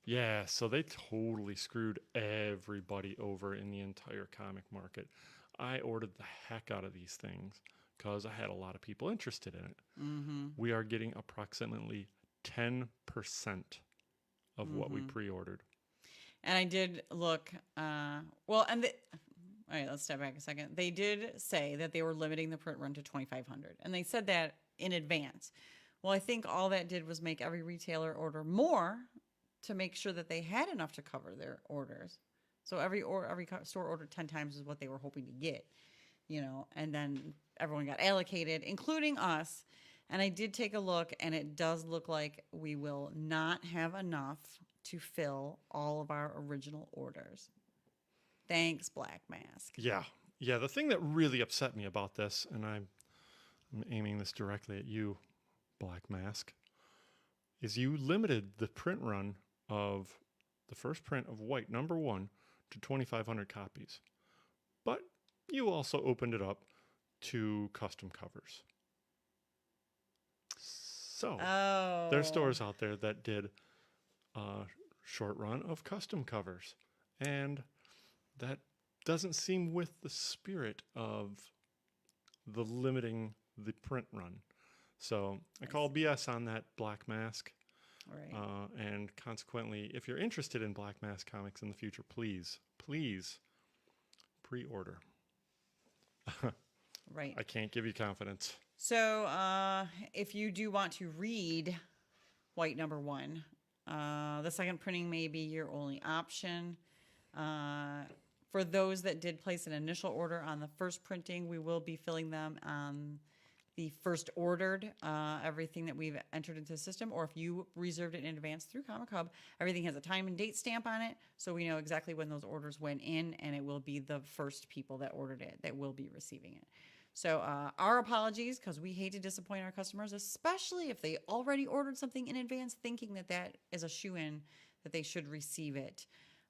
Yeah, so they totally screwed everybody over in the entire comic market. I ordered the heck out of these things because I had a lot of people interested in it. Mm-hmm. We are getting approximately 10% of what we pre-ordered. And I did look, all right, let's step back a second. They did say that they were limiting the print run to 2,500, and they said that in advance. Well, I think all that did was make every retailer order more to make sure that they had enough to cover their orders. So every store ordered 10 times is what they were hoping to get, and then everyone got allocated, including us. And I did take a look, and it does look like we will not have enough to fill all of our original orders. Thanks, Black Mask. Yeah. The thing that really upset me about this, and I'm aiming this directly at you, Black Mask, is you limited the print run of the first print of White number 1 to 2,500 copies. But you also opened it up to custom covers. So there's stores out there that did a short run of custom covers. And that doesn't seem with the spirit of the limiting the print run. So I call BS on that, Black Mask. Right. And consequently, if you're interested in Black Mask comics in the future, please pre-order. Right. I can't give you confidence. So if you do want to read White number 1, the second printing may be your only option. For those that did place an initial order on the first printing, we will be filling them on the first ordered, everything that we've entered into the system, or if you reserved it in advance through Comichub, everything has a time and date stamp on it, so we know exactly when those orders went in, and it will be the first people that ordered it that will be receiving it. So our apologies, because we hate to disappoint our customers, especially if they already ordered something in advance thinking that that is a shoo-in, that they should receive it.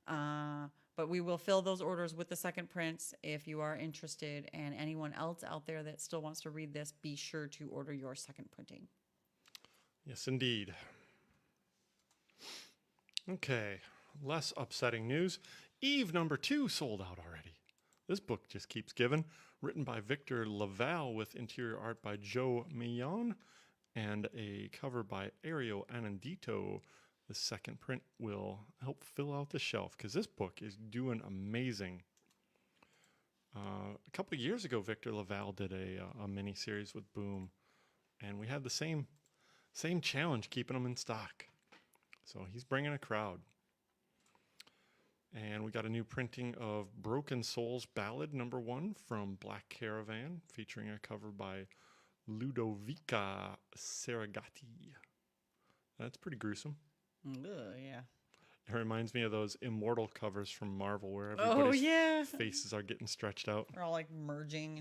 But we will fill those orders with the second prints if you are interested. And anyone else out there that still wants to read this, be sure to order your second printing. Yes, indeed. Okay, less upsetting news. Eve number 2 sold out already. This book just keeps giving. Written by Victor Laval with interior art by Joe Millon and a cover by Ario Anandito. The second print will help fill out the shelf because this book is doing amazing. A couple of years ago, Victor Laval did a mini series with Boom, and we had the same challenge keeping them in stock. So he's bringing a crowd. And we got a new printing of Broken Souls Ballad number 1 from Black Caravan, featuring a cover by Ludovica Serragati. That's pretty gruesome. Yeah. It reminds me of those Immortal covers from Marvel where everybody's faces are getting stretched out. We're all like merging.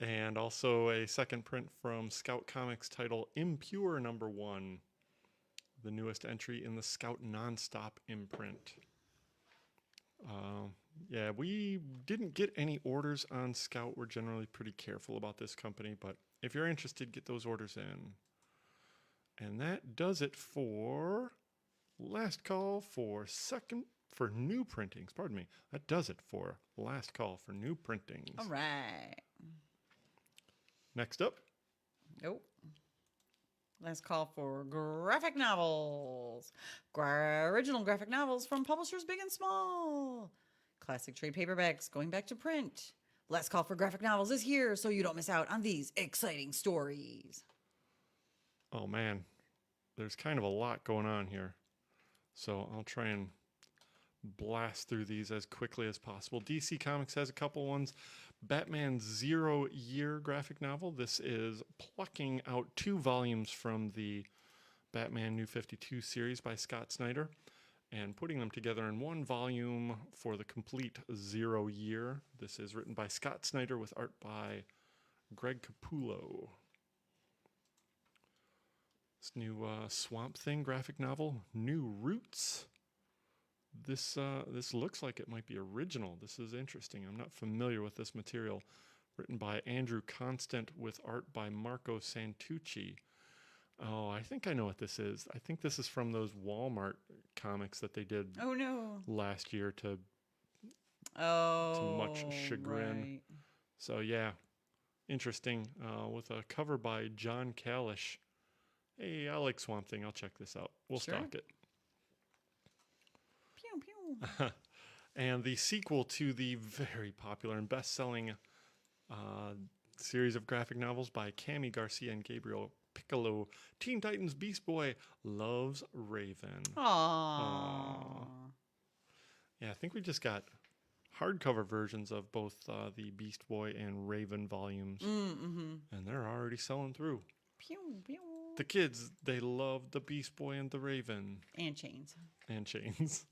And also a second print from Scout Comics title Impure #1, the newest entry in the Scout Nonstop imprint. Yeah, we didn't get any orders on Scout. We're generally pretty careful about this company, but if you're interested, get those orders in. And that does it for last call for new printings. Pardon me. That does it for last call for new printings. All right. Next up, Nope. Last call for graphic novels. Original graphic novels from publishers big and small. Classic trade paperbacks going back to print. Last call for graphic novels is here, so you don't miss out on these exciting stories. oh man, there's kind of a lot going on here. So I'll try and blast through these as quickly as possible. DC Comics has a couple ones. Batman 0 Year graphic novel. This is plucking out 2 volumes from the Batman New 52 series by Scott Snyder and putting them together in 1 volume for the complete 0 Year. This is written by Scott Snyder with art by Greg Capullo. This new Swamp Thing graphic novel, New Roots. This looks like it might be original. This is interesting. I'm not familiar with this material. Written by Andrew Constant with art by Marco Santucci. Oh, I think I know what this is. I think this is from those Walmart comics that they did Oh no. last year to Oh. much chagrin. Right. So yeah, interesting. With a cover by John Kalish. Hey, I like Swamp Thing. I'll check this out. We'll Sure. stock it. Pew pew. And the sequel to the very popular and best-selling series of graphic novels by Cami Garcia and Gabriel Piccolo, Teen Titans Beast Boy Loves Raven. Aww. Yeah, I think we just got hardcover versions of both the Beast Boy and Raven volumes, Mm-hmm. and they're already selling through. Pew pew. The kids, they love the Beast Boy and the Raven. And chains. And chains.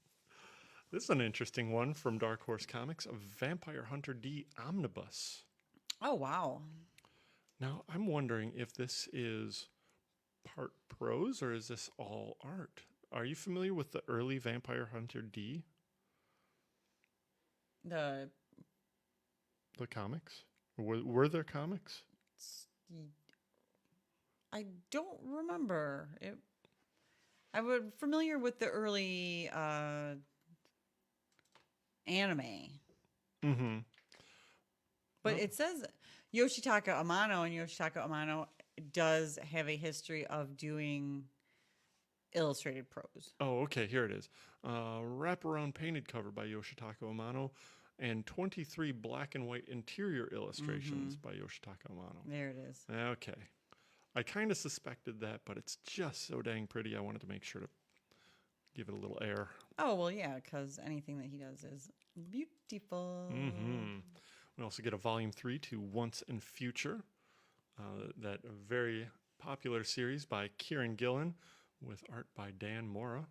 This is an interesting one from Dark Horse Comics, a Vampire Hunter D Omnibus. Oh wow. Now, I'm wondering if this is part prose or is this all art? Are you familiar with the early Vampire Hunter D? The comics? Were there comics? I don't remember it. I was familiar with the early anime, Mm-hmm. but Oh. it says Yoshitaka Amano, and Yoshitaka Amano does have a history of doing illustrated prose. Oh, okay, here it is. Wraparound painted cover by Yoshitaka Amano and 23 black and white interior illustrations by Yoshitaka Amano. There it is. Okay. I kind of suspected that, but it's just so dang pretty. I wanted to make sure to give it a little air. Oh well, yeah, because anything that he does is beautiful. Mm-hmm. We also get a volume 3 to Once and Future, that very popular series by Kieran Gillen with art by Dan Mora.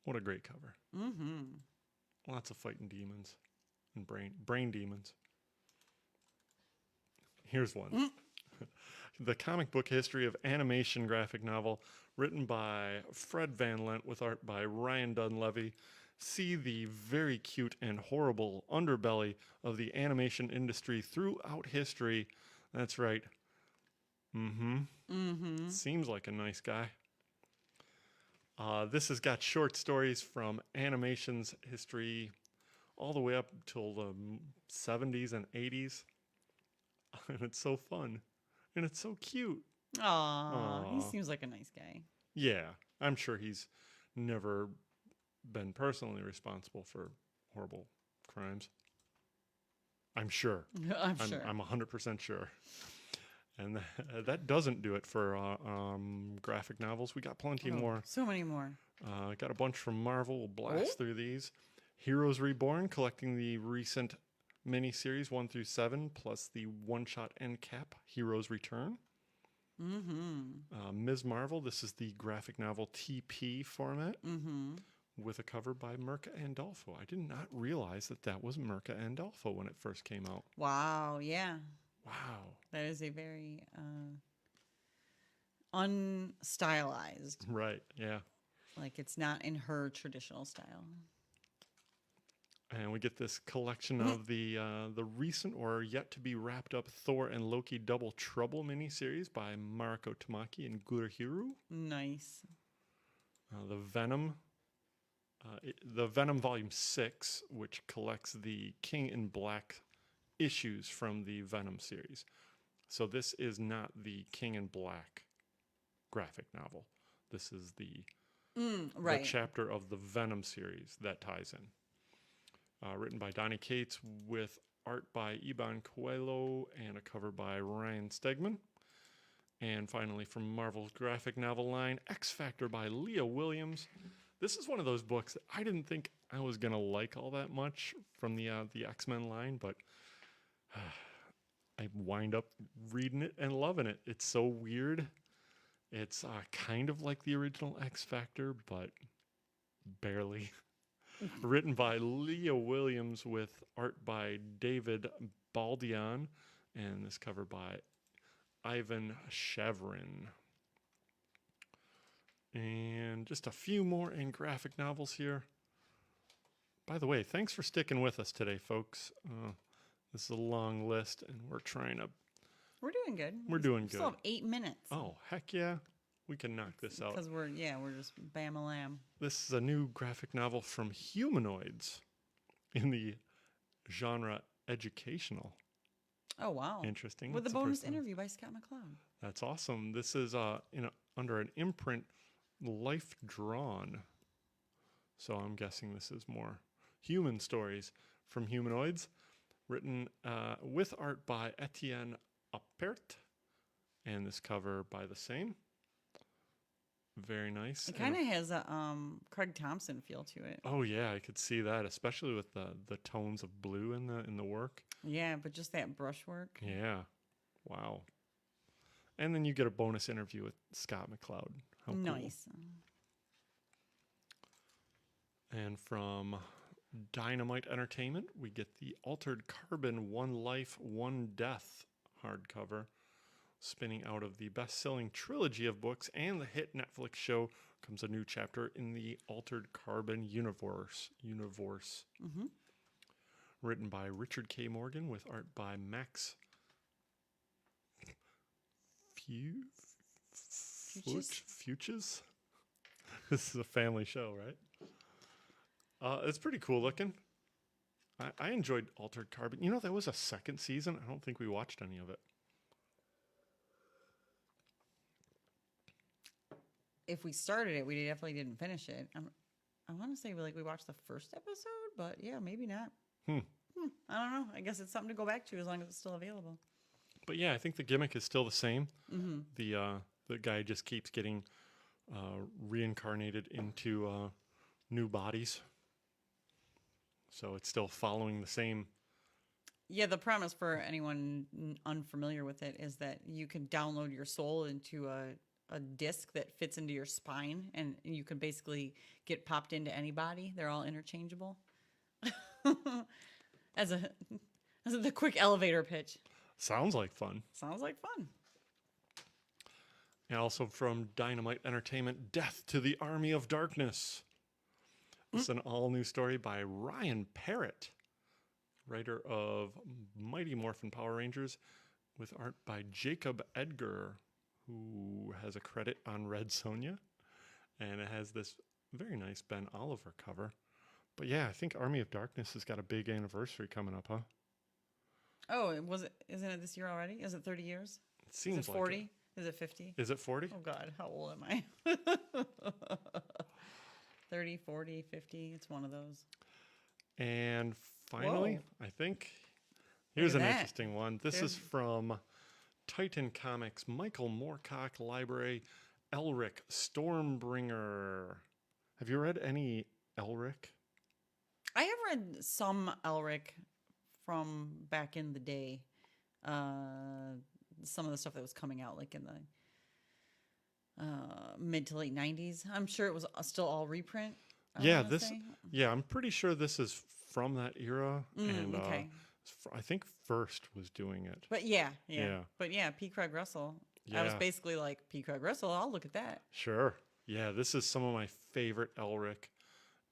What a great cover. Mm-hmm. Lots of fighting demons and brain demons. Here's one. The comic book history of animation graphic novel written by Fred Van Lent with art by Ryan Dunleavy. See the very cute and horrible underbelly of the animation industry throughout history. That's right. Mm-hmm. Mm-hmm. Seems like a nice guy. This has got short stories from animation's history all the way up till the 70s and 80s. And it's so fun. And it's so cute. Aw, he Aw. seems like a nice guy. Yeah, I'm sure he's never been personally responsible for horrible crimes. I'm sure. I'm sure. I'm 100% sure. And that doesn't do it for graphic novels. We got plenty more. So many more. Got a bunch from Marvel. We'll blast through these. Heroes Reborn, collecting the recent miniseries 1 through 7, plus the one-shot end cap, Heroes Return. Mm-hmm. Ms. Marvel, this is the graphic novel TP format Mm-hmm. with a cover by Mirka Andolfo. I did not realize that was Mirka Andolfo when it first came out. Wow, yeah. Wow. That is a very unstylized. Right. Yeah. Like it's not in her traditional style. And we get this collection of the recent or yet to be wrapped up Thor and Loki Double Trouble miniseries by Mariko Tamaki and Gurahiru. Nice. The Venom. The Venom Volume 6, which collects the King in Black issues from the Venom series. So this is not the King in Black graphic novel. This is the chapter of the Venom series that ties in. Written by Donnie Cates with art by Iban Coelho and a cover by Ryan Stegman. And finally, from Marvel's graphic novel line, X Factor by Leah Williams. This is one of those books that I didn't think I was going to like all that much from the X-Men line, but I wind up reading it and loving it. It's so weird. It's kind of like the original X Factor, but barely. Written by Leah Williams with art by David Baldion, and this cover by Ivan Shavrin. And just a few more in graphic novels here. By the way, thanks for sticking with us today, folks. This is a long list, and we're trying to... We're doing good. We're doing we good. Still have 8 minutes. Oh, heck yeah. We can knock this out. Because we're just bam-a-lam. This is a new graphic novel from Humanoids in the genre educational. Oh, wow. Interesting. With That's a the bonus first one. interview by Scott McCloud. That's awesome. This is under an imprint, Life Drawn. So I'm guessing this is more human stories from Humanoids, written with art by Etienne Appert, and this cover by the same. Very nice. It kind of has a Craig Thompson feel to it. Oh yeah, I could see that, especially with the tones of blue in the work. Yeah, but just that brushwork. Yeah, wow. And then you get a bonus interview with Scott McCloud. How cool. Nice. And from Dynamite Entertainment, we get the Altered Carbon One Life, One Death hardcover, spinning out of the best-selling trilogy of books and the hit Netflix show comes a new chapter in the Altered Carbon universe. Mm-hmm. Written by Richard K. Morgan with art by Max Fuchs. This is a family show, right? It's pretty cool looking. I enjoyed Altered Carbon. You know, there was a second season. I don't think we watched any of it. If we started it, we definitely didn't finish it. I want to say we watched the first episode, but yeah, maybe not. I don't know. I guess it's something to go back to as long as it's still available. But yeah, I think the gimmick is still the same. Mm-hmm. The guy just keeps getting reincarnated into new bodies. So it's still following the same. Yeah, the premise for anyone unfamiliar with it is that you can download your soul into a disc that fits into your spine, and you can basically get popped into any body. They're all interchangeable. as the quick elevator pitch. Sounds like fun. Sounds like fun. And also from Dynamite Entertainment, Death to the Army of Darkness. It's an all-new story by Ryan Parrott, writer of Mighty Morphin Power Rangers, with art by Jacob Edgar, who has a credit on Red Sonja. And it has this very nice Ben Oliver cover. But yeah, I think Army of Darkness has got a big anniversary coming up, huh? Oh, isn't it this year already? Is it 30 years? It seems is it like 40? it. Is it 50? Is it 40? Oh, God. How old am I? 30, 40, 50. It's one of those. And finally, Whoa. I think, here's Look an at that. interesting one. This is from Titan Comics, Michael Moorcock Library, Elric Stormbringer. Have you read any Elric? I have read some Elric from back in the day. Some of the stuff that was coming out like in the mid to late 90s. I'm sure it was still all reprint. Yeah, I'm pretty sure this is from that era. And okay. I think First was doing it. But yeah. Yeah. But yeah, P. Craig Russell. I was Yeah. basically like, P. Craig Russell, I'll look at that. Sure. Yeah, this is some of my favorite Elric.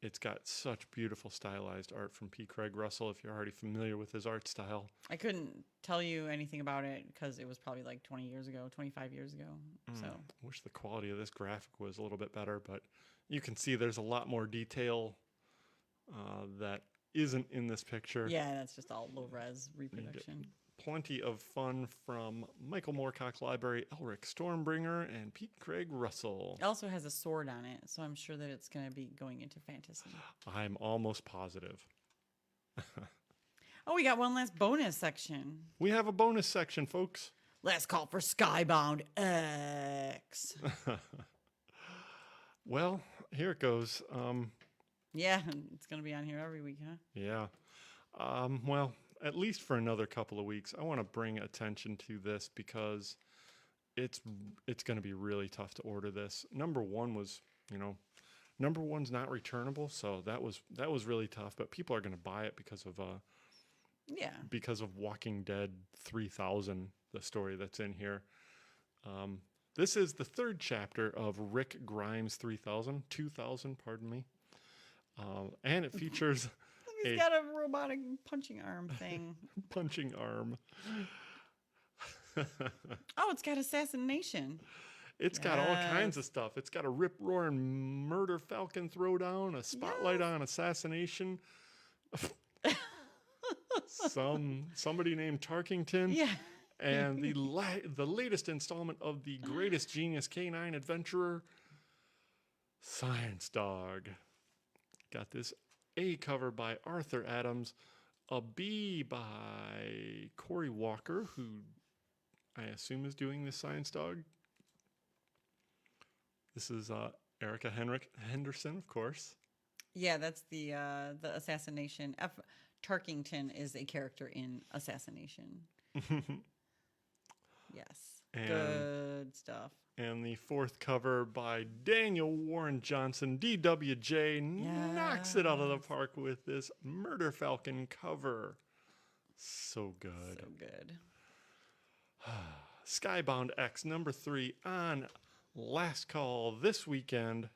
It's got such beautiful stylized art from P. Craig Russell, if you're already familiar with his art style. I couldn't tell you anything about it because it was probably like 20 years ago, 25 years ago. So I wish the quality of this graphic was a little bit better, but you can see there's a lot more detail that isn't in this picture. yeah, that's just all low res reproduction. Plenty of fun from Michael Moorcock Library, Elric Stormbringer, and Pete Craig Russell. It also has a sword on it, so I'm sure that it's going to be going into fantasy. I'm almost positive. Oh, we got one last bonus section. We have a bonus section, folks. Last call for Skybound X. Well, here it goes. Yeah, it's going to be on here every week, huh? Yeah. Well, at least for another couple of weeks, I want to bring attention to this because it's going to be really tough to order this. Number one's not returnable, so that was really tough. But people are going to buy it because of Walking Dead 3000, the story that's in here. This is the third chapter of Rick Grimes 2000, pardon me. And it features He's got a robotic punching arm thing. punching arm. Oh, it's got assassination. It's got all kinds of stuff. It's got a rip-roaring murder falcon throwdown, a spotlight on assassination. Somebody named Tarkington. Yeah. And the latest installment of the greatest genius canine adventurer, Science Dog. Got this A cover by Arthur Adams, a B by Corey Walker, who I assume is doing the Science Dog. This is Erica Henderson, of course. Yeah, that's the assassination. Tarkington is a character in Assassination. Yes. And good stuff. And the fourth cover by Daniel Warren Johnson, DWJ, knocks it out of the park with this Murder Falcon cover. So good. So good. Skybound X number 3 on last call this weekend.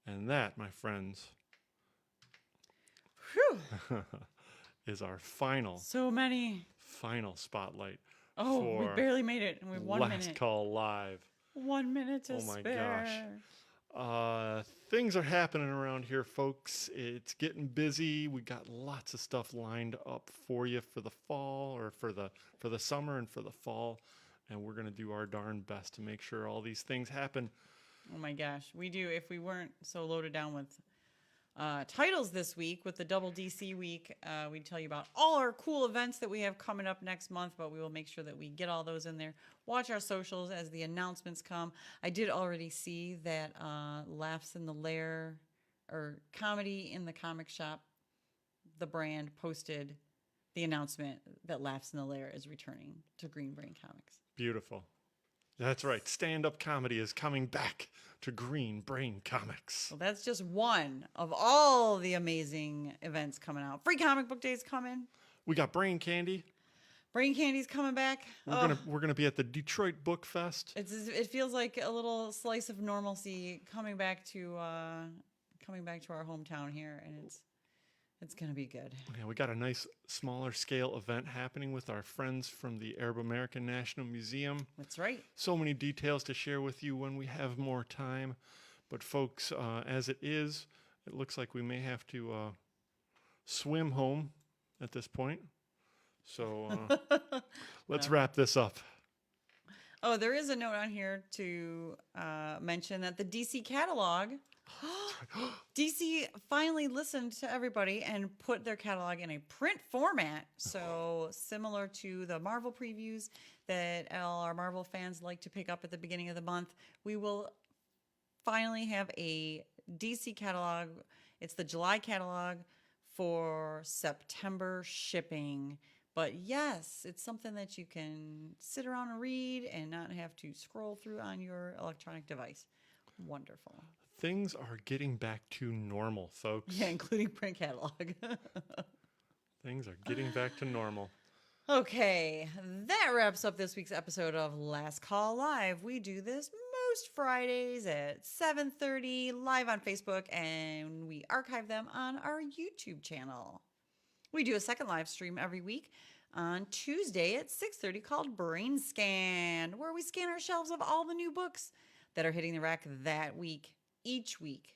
And that, my friends, Whew. is our final spotlight. Oh, we barely made it. And we have 1 minute. Last call live. 1 minute to Oh my spare. gosh. Things are happening around here, folks. It's getting busy. We got lots of stuff lined up for you for the fall, or for the summer and for the fall. And we're going to do our darn best to make sure all these things happen. Oh my gosh. We do. If we weren't so loaded down with titles this week with the double DC week, we'd tell you about all our cool events that we have coming up next month, but we will make sure that we get all those in there. Watch our socials as the announcements come. I did already see that Laughs in the Lair, or Comedy in the Comic Shop, the brand, posted the announcement that Laughs in the Lair is returning to Green Brain Comics. Beautiful. That's right. Stand-up comedy is coming back to Green Brain Comics. Well, that's just one of all the amazing events coming out. Free Comic Book Days coming. We got Brain Candy. Brain Candy's coming back. We're gonna be at the Detroit Book Fest. It feels like a little slice of normalcy coming back to our hometown here, and it's gonna be good. Yeah, we got a nice smaller scale event happening with our friends from the Arab American National Museum. That's right. So many details to share with you when we have more time. But folks, as it is, it looks like we may have to swim home at this point. So let's wrap this up. Oh, there is a note on here to mention that the DC catalog, DC finally listened to everybody and put their catalog in a print format. So similar to the Marvel previews that all our Marvel fans like to pick up at the beginning of the month, we will finally have a DC catalog. It's the July catalog for September shipping. But yes, it's something that you can sit around and read and not have to scroll through on your electronic device. Wonderful. Things are getting back to normal, folks. Yeah, including print catalog. Things are getting back to normal. Okay, that wraps up this week's episode of Last Call Live. We do this most Fridays at 7:30 live on Facebook, and we archive them on our YouTube channel. We do a second live stream every week on Tuesday at 6:30 called Brain Scan, where we scan our shelves of all the new books that are hitting the rack that week, each week.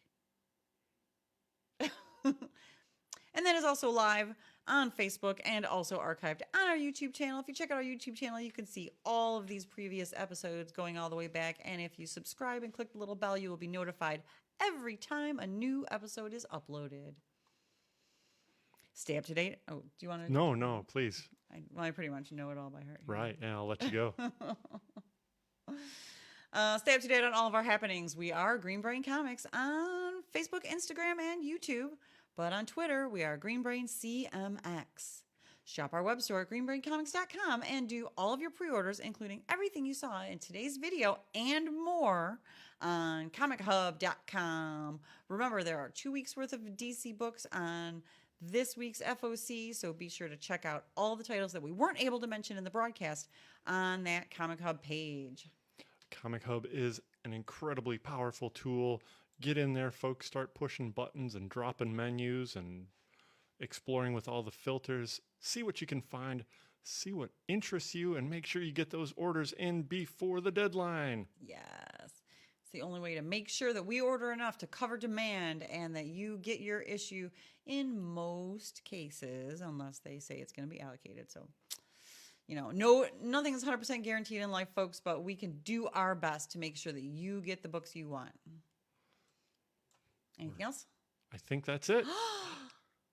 And that is also live on Facebook and also archived on our YouTube channel. If you check out our YouTube channel, you can see all of these previous episodes going all the way back. And if you subscribe and click the little bell, you will be notified every time a new episode is uploaded. Stay up to date. Oh, do you want to? No, please. I pretty much know it all by heart. Right. Yeah, I'll let you go. Stay up to date on all of our happenings. We are Green Brain Comics on Facebook, Instagram, and YouTube. But on Twitter, we are Green Brain CMX. Shop our web store at greenbraincomics.com and do all of your pre-orders, including everything you saw in today's video and more on comichub.com. Remember, there are 2 weeks worth of DC books on this week's FOC, so be sure to check out all the titles that we weren't able to mention in the broadcast on that Comic Hub page. Comic Hub is an incredibly powerful tool. Get in there, folks. Start pushing buttons and dropping menus and exploring with all the filters. See what you can find. See what interests you and make sure you get those orders in before the deadline. Yes. It's the only way to make sure that we order enough to cover demand and that you get your issue in most cases, unless they say it's going to be allocated. So, nothing is 100% guaranteed in life, folks, but we can do our best to make sure that you get the books you want. Anything else? I think that's it.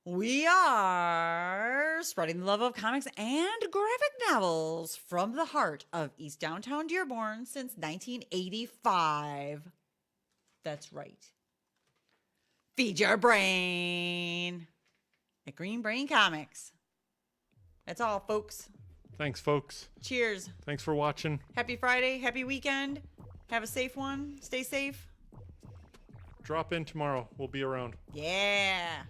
We are spreading the love of comics and graphic novels from the heart of East Downtown Dearborn since 1985. That's right. Feed your brain at Green Brain Comics. That's all, folks. Thanks, folks. Cheers. Thanks for watching. Happy Friday. Happy weekend. Have a safe one. Stay safe. Drop in tomorrow. We'll be around. Yeah.